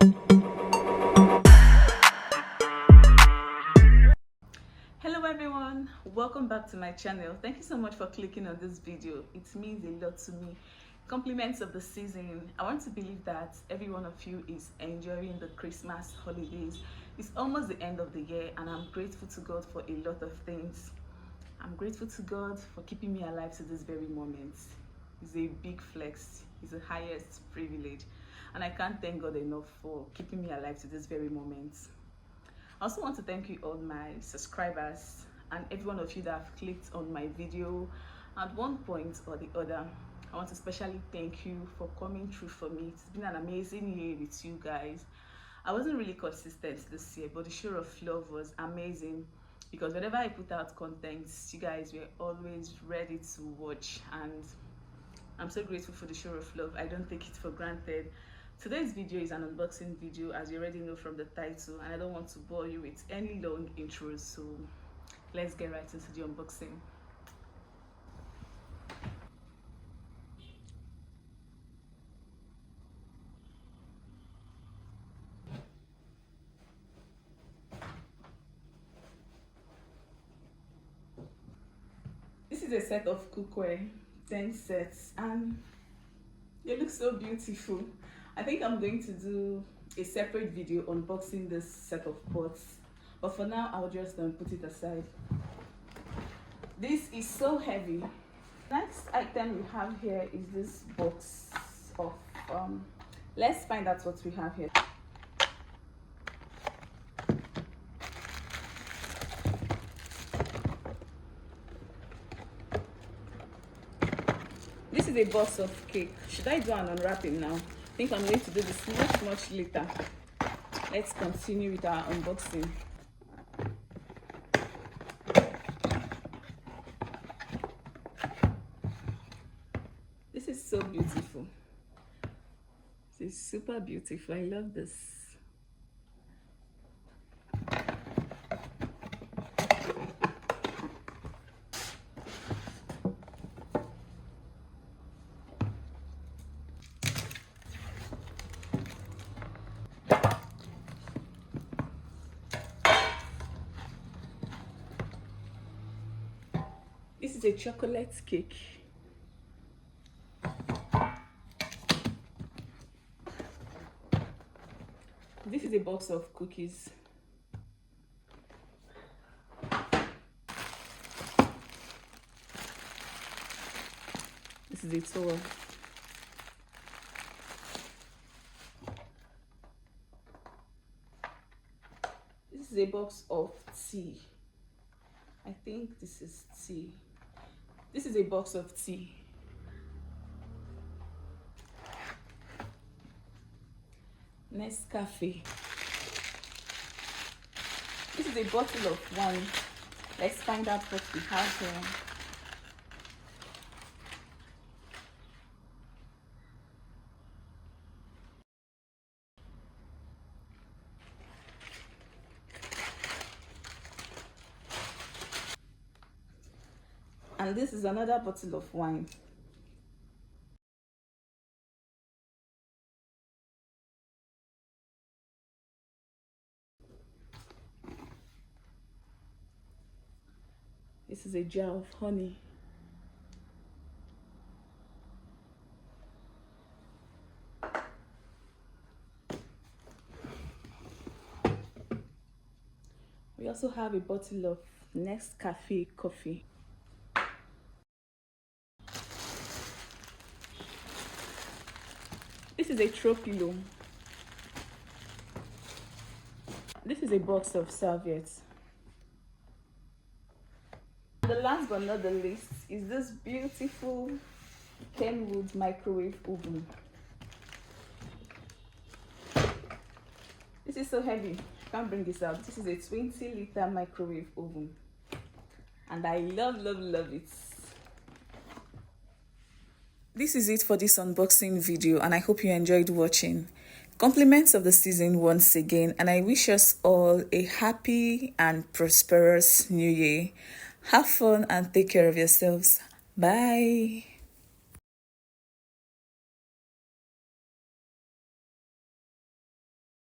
Hello everyone, welcome back to my channel. Thank you so much for clicking on this video. It means a lot to me. Compliments of the season. I want to believe that every one of you is enjoying the Christmas holidays. It's almost the end of the year and I'm grateful to God for a lot of things. I'm grateful to God for keeping me alive to this very moment. It's a big flex. It's the highest privilege. And I can't thank God enough for keeping me alive to this very moment. I also want to thank you all my subscribers and every one of you that have clicked on my video at one point or the other. I want to especially thank you for coming through for me. It's been an amazing year with you guys. I wasn't really consistent this year, but the show of love was amazing because whenever I put out content, you guys were always ready to watch, and I'm so grateful for the show of love. I don't take it for granted. Today's video is an unboxing video, as you already know from the title, and I don't want to bore you with any long intros, so let's get right into the unboxing. This is a set of cookware, 10 sets, and they look so beautiful. I think I'm going to do a separate video unboxing this set of pots, but for now I'll just put it aside. This is so heavy. Next item we have here is this box of let's find out what we have here. This is a box of cake. Should I do an unwrapping now? I think I'm going to do this much later. Let's continue with our unboxing. This is so beautiful. This is super beautiful. I love this. This is a chocolate cake. This is a box of cookies. This is a tour. This is a box of tea. I think this is tea. This is a box of tea. Nescafe. This is a bottle of wine. Let's find out what we have here. And this is another bottle of wine. This is a jar of honey. We also have a bottle of Nescafe coffee. This is a throw pillow. This is a box of serviettes. The last but not the least is this beautiful Kenwood microwave oven. This is so heavy, can't bring this out. This is a 20-liter microwave oven and I love it. This is it for this unboxing video and I hope you enjoyed watching. Compliments of the season once again, and I wish us all a happy and prosperous new year. Have fun and take care of yourselves. Bye.